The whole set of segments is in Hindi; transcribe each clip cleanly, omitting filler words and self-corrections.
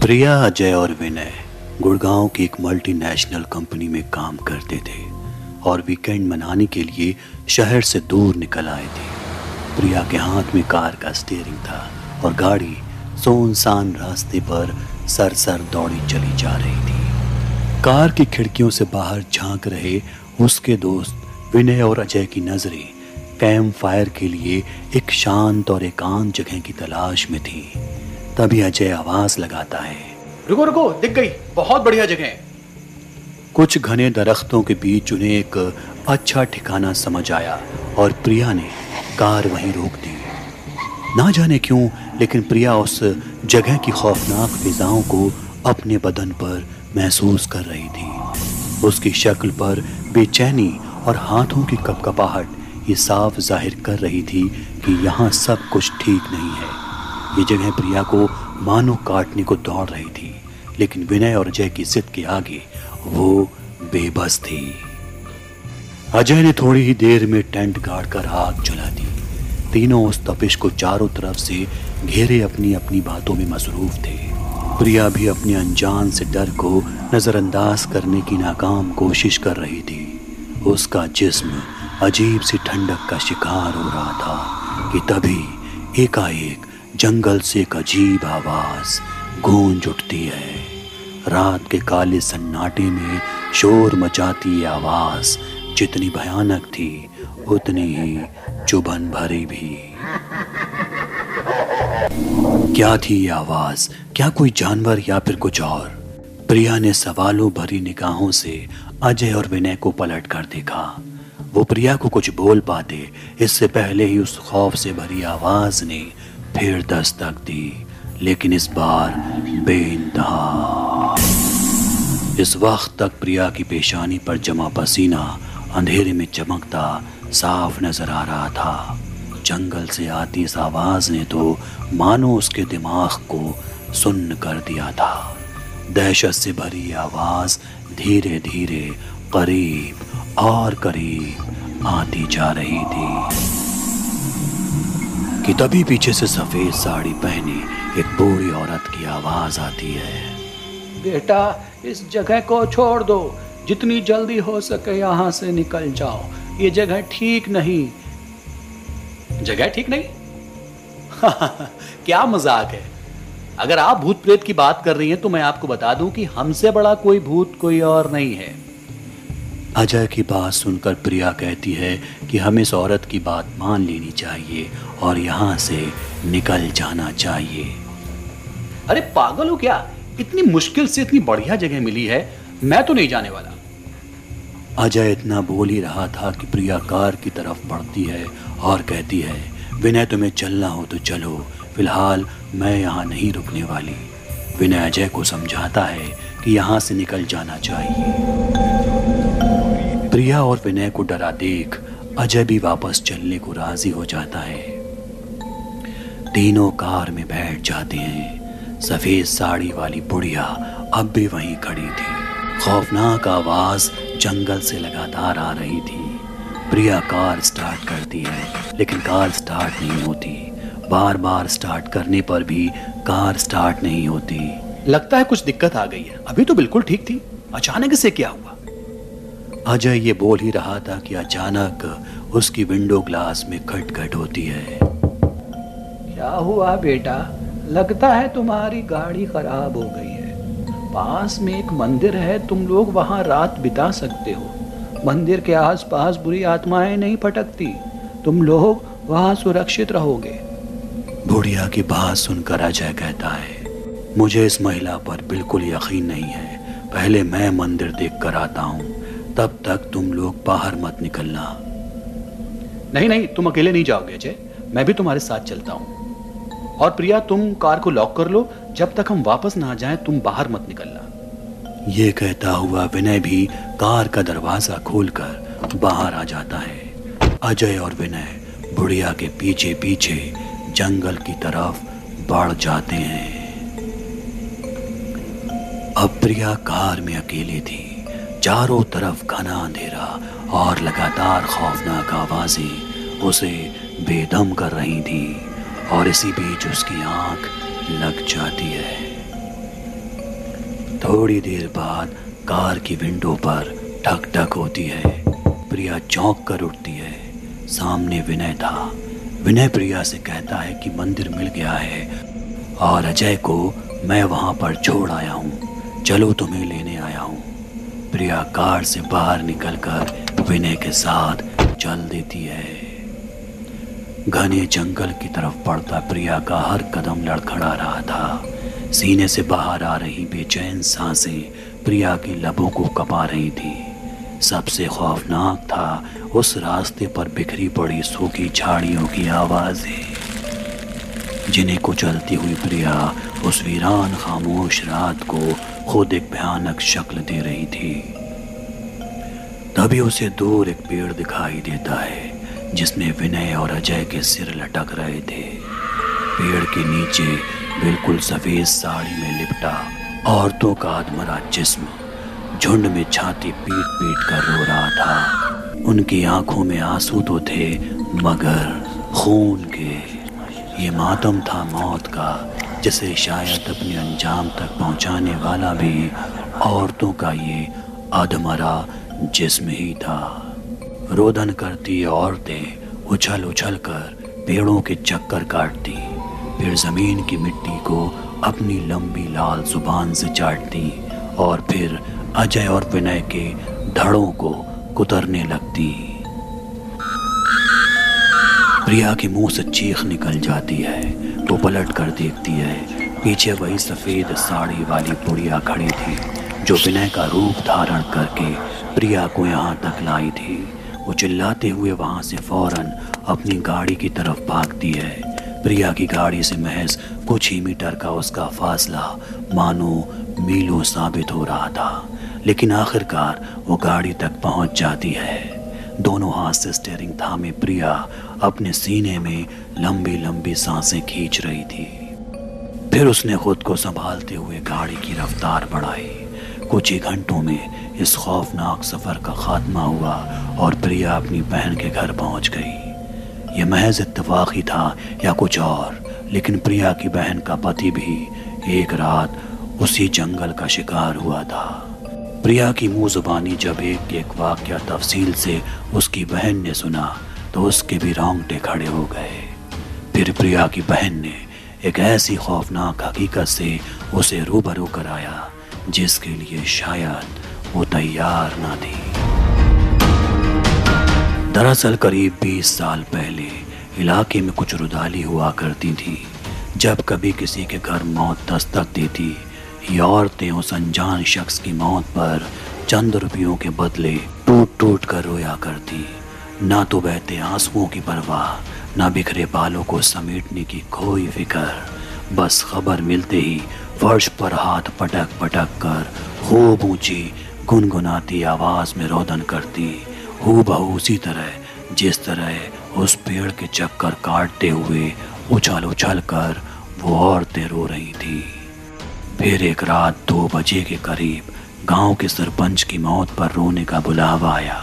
प्रिया, अजय और विनय गुड़गांव की एक मल्टीनेशनल कंपनी में काम करते थे और वीकेंड मनाने के लिए शहर से दूर निकल आए थे। प्रिया के हाथ में कार का स्टीयरिंग था और गाड़ी सुनसान रास्ते पर सरसर दौड़ी चली जा रही थी। कार की खिड़कियों से बाहर झांक रहे उसके दोस्त विनय और अजय की नजरें कैंप फायर के लिए एक शांत और एकांत जगह की तलाश में थी। तभी अजय आवाज लगाता है, रुको रुको, दिख गई, बहुत बढ़िया जगह है। कुछ घने दरख्तों के बीच उन्हें एक अच्छा ठिकाना समझ आया और प्रिया ने कार वहीं रोक दी। ना जाने क्यों, लेकिन प्रिया उस जगह की खौफनाक फिजाओं को अपने बदन पर महसूस कर रही थी। उसकी शक्ल पर बेचैनी और हाथों की कपकपाहट ये साफ जाहिर कर रही थी कि यहाँ सब कुछ ठीक नहीं है। ये जगह प्रिया को मानो काटने को दौड़ रही थी, लेकिन विनय और अजय की जिद के आगे वो बेबस थी। अजय ने थोड़ी ही देर में टेंट गाड़ कर आग जला दी। तीनों उस तपिश को चारों तरफ से घेरे अपनी अपनी बातों में मसरूफ थे। प्रिया भी अपने अनजान से डर को नजरअंदाज करने की नाकाम कोशिश कर रही थी। उसका जिस्म अजीब सी ठंडक का शिकार हो रहा था कि तभी एकाएक जंगल से एक अजीब आवाज गूंज उठती है। रात के काले सन्नाटे में शोर मचाती ये आवाज जितनी भयानक थी उतनी ही चुभन भरी भी। क्या थी ये आवाज? क्या कोई जानवर या फिर कुछ और? प्रिया ने सवालों भरी निगाहों से अजय और विनय को पलट कर देखा। वो प्रिया को कुछ बोल पाते इससे पहले ही उस खौफ से भरी आवाज ने फिर दस्तक दी, लेकिन इस बार बेइंतहा। इस वक्त तक प्रिया की पेशानी पर जमा पसीना अंधेरे में चमकता साफ नजर आ रहा था। जंगल से आती इस आवाज ने तो मानो उसके दिमाग को सुन्न कर दिया था। दहशत से भरी आवाज धीरे धीरे करीब और करीब आती जा रही थी कि तभी पीछे से सफेद साड़ी पहनी एक बूढ़ी औरत की आवाज आती है। बेटा, इस जगह को छोड़ दो, जितनी जल्दी हो सके यहाँ से निकल जाओ। ये जगह ठीक नहीं। जगह ठीक नहीं? क्या मजाक है। अगर आप भूत प्रेत की बात कर रही हैं तो मैं आपको बता दूं कि हमसे बड़ा कोई भूत कोई और नहीं है। अजय की बात सुनकर प्रिया कहती है कि हमें इस औरत की बात मान लेनी चाहिए और यहाँ से निकल जाना चाहिए। अरे पागल हो क्या? इतनी मुश्किल से इतनी बढ़िया जगह मिली है, मैं तो नहीं जाने वाला। अजय इतना बोल ही रहा था कि प्रिया कार की तरफ बढ़ती है और कहती है, विनय तुम्हें चलना हो तो चलो, फिलहाल मैं यहाँ नहीं रुकने वाली। विनय अजय को समझाता है कि यहाँ से निकल जाना चाहिए। प्रिया और विनय को डरा देख अजय भी वापस चलने को राजी हो जाता है। तीनों कार में बैठ जाते हैं। सफेद साड़ी वाली बुढ़िया अब भी वहीं खड़ी थी। खौफनाक आवाज जंगल से लगातार आ रही थी। प्रिया कार स्टार्ट करती है, लेकिन कार स्टार्ट नहीं होती। बार बार स्टार्ट करने पर भी कार स्टार्ट नहीं होती। लगता है कुछ दिक्कत आ गई है। अभी तो बिल्कुल ठीक थी, अचानक से क्या हुआ? अजय ये बोल ही रहा था कि अचानक उसकी विंडो ग्लास में खटखट होती है। क्या हुआ बेटा? लगता है तुम्हारी गाड़ी खराब हो गई है। पास में एक मंदिर है, तुम लोग वहां रात बिता सकते हो। मंदिर के आसपास बुरी आत्माएं नहीं भटकती। तुम लोग वहां सुरक्षित रहोगे। बुढ़िया की बात सुनकर अजय कहता है, मुझे इस महिला पर बिल्कुल यकीन नहीं है। पहले मैं मंदिर देख कर आता हूँ, तब तक तुम लोग बाहर मत निकलना। नहीं नहीं, तुम अकेले नहीं जाओगे अजय, मैं भी तुम्हारे साथ चलता हूँ। और प्रिया, तुम कार को लॉक कर लो, जब तक हम वापस ना आ जाएं तुम बाहर मत निकलना। ये कहता हुआ विनय भी कार का दरवाजा खोलकर बाहर आ जाता है। अजय और विनय बुढ़िया के पीछे पीछे जंगल की तरफ बढ़ जाते हैं। अब प्रिया कार में अकेली थी। चारों तरफ घना अंधेरा और लगातार खौफनाक आवाजें उसे बेदम कर रही थी और इसी बीच उसकी आंख लग जाती है। थोड़ी देर बाद कार की विंडो पर ठक ठक होती है। प्रिया चौंक कर उठती है। सामने विनय था। विनय प्रिया से कहता है कि मंदिर मिल गया है और अजय को मैं वहाँ पर छोड़ आया हूँ, चलो तुम्हें लेने आया हूँ। प्रिया कार से बाहर निकलकर विनय के साथ चल देती है। घने जंगल की तरफ बढ़ता प्रिया का हर कदम लड़खड़ा रहा था। सीने से बाहर आ रही बेचैन सांसें प्रिया की लबों को कपा रही थी। सबसे खौफनाक था उस रास्ते पर बिखरी पड़ी सूखी झाड़ियों की आवाजें, जिन्हें कुचलती हुई प्रिया उस वीरान खामोश रात को खुद एक भयानक शक्ल दे रही थी। तभी उसे दूर एक पेड़ दिखाई देता है जिसमें विनय और अजय के सिर लटक रहे थे। पेड़ के नीचे बिल्कुल सफेद साड़ी में लिपटा औरतों का अधमरा जिस्म झुंड में छाती पीट पीट कर रो रहा था। उनकी आंखों में आंसू तो थे मगर खून के। ये मातम था मौत का, जिसे शायद अपने अंजाम तक पहुंचाने वाला भी औरतों का ये अधमरा जिस्म ही था। रोदन करती औरतें उछल उछल कर पेड़ों के चक्कर काटती, फिर जमीन की मिट्टी को अपनी लंबी लाल जुबान से चाटती और फिर अजय और विनय के धड़ों को कुतरने लगती। प्रिया के मुंह से चीख निकल जाती है। वो पलट कर देखती है, पीछे वही सफेद साड़ी वाली बुढ़िया खड़ी थी जो विनय का रूप धारण करके प्रिया को यहाँ तक लाई थी। वो चिल्लाते हुए वहाँ से फौरन अपनी गाड़ी की तरफ भागती है। प्रिया की गाड़ी से महज कुछ ही मीटर का उसका फासला मानो मीलों साबित हो रहा था, लेकिन आखिरकार वो गाड़ी तक पहुंच जाती है। दोनों हाथ से स्टीयरिंग थामे प्रिया अपने सीने में लंबी लंबी सांसें खींच रही थी। फिर उसने खुद को संभालते हुए गाड़ी की रफ्तार बढ़ाई। कुछ ही घंटों में इस खौफनाक सफर का खात्मा हुआ और प्रिया अपनी बहन के घर पहुंच गई। यह महज इत्तेफाक ही था या कुछ और, लेकिन प्रिया की बहन का पति भी एक रात उसी जंगल का शिकार हुआ था। प्रिया की मुंह जुबानी जब एक वाक्य तफसील से उसकी बहन ने सुना तो उसके भी रोंगटे खड़े हो गए। फिर प्रिया की बहन ने एक ऐसी खौफनाक हकीकत से उसे रूबरू कराया जिसके लिए शायद वो तैयार ना थी। दरअसल करीब 20 साल पहले इलाके में कुछ रुदाली हुआ करती थी। जब कभी किसी के घर मौत दस्तक देती, ये औरतें उस अनजान शख्स की मौत पर चंद रुपयों के बदले टूट टूट कर रोया करती। ना तो बहते आंसुओं की परवाह, ना बिखरे बालों को समेटने की कोई फिक्र। बस खबर मिलते ही फर्श पर हाथ पटक पटक कर खूब ऊंची गुनगुनाती आवाज में रोदन करती, हूबहू उसी तरह जिस तरह उस पेड़ के चक्कर काटते हुए उछल उछल कर वो औरतें रो रही थी। फिर एक रात 2 बजे के करीब गांव के सरपंच की मौत पर रोने का बुलावा आया।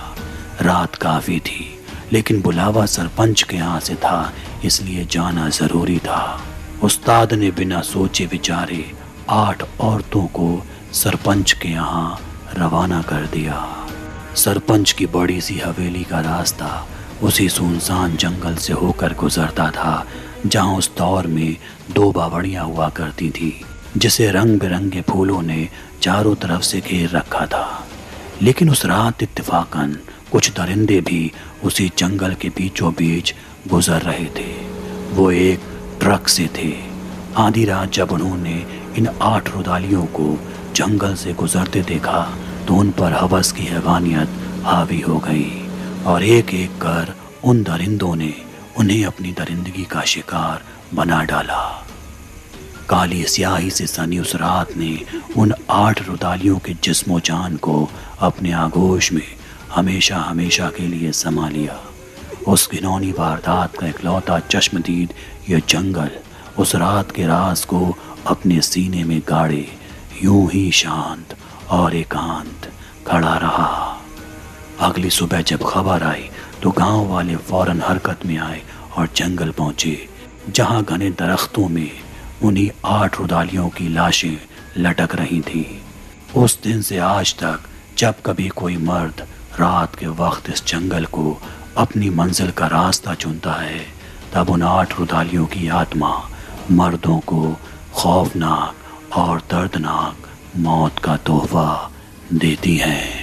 रात काफी थी, लेकिन बुलावा सरपंच के यहाँ से था, इसलिए जाना जरूरी था। उस्ताद ने बिना सोचे विचारे 8 औरतों को सरपंच के यहाँ रवाना कर दिया। सरपंच की बड़ी सी हवेली का रास्ता उसी सुनसान जंगल से होकर गुजरता था जहाँ उस दौर में 2 बावड़ियाँ हुआ करती थी, जिसे रंग बिरंगे फूलों ने चारों तरफ से घेर रखा था। लेकिन उस रात इत्तेफाकन कुछ दरिंदे भी उसी जंगल के बीचों बीच गुजर रहे थे। वो एक ट्रक से थे। आधी रात जब उन्होंने इन 8 रुदालियों को जंगल से गुजरते देखा तो उन पर हवस की हैवानियत हावी हो गई और एक एक कर उन दरिंदों ने उन्हें अपनी दरिंदगी का शिकार बना डाला। काली स्याही से सनी उस रात ने उन 8 रुदालियों के जिस्मो जान को अपने आगोश में हमेशा हमेशा के लिए समा लिया। उस घिनौनी वारदात का इकलौता चश्मदीद यह जंगल उस रात के राज को अपने सीने में गाड़े यूं ही शांत और एकांत खड़ा रहा। अगली सुबह जब खबर आई तो गांव वाले फौरन हरकत में आए और जंगल पहुंचे, जहां घने दरख्तों में उन्हीं 8 रुदालियों की लाशें लटक रही थी। उस दिन से आज तक जब कभी कोई मर्द रात के वक्त इस जंगल को अपनी मंजिल का रास्ता चुनता है, तब उन 8 रुदालियों की आत्मा मर्दों को खौफनाक और दर्दनाक मौत का तोहफा देती हैं।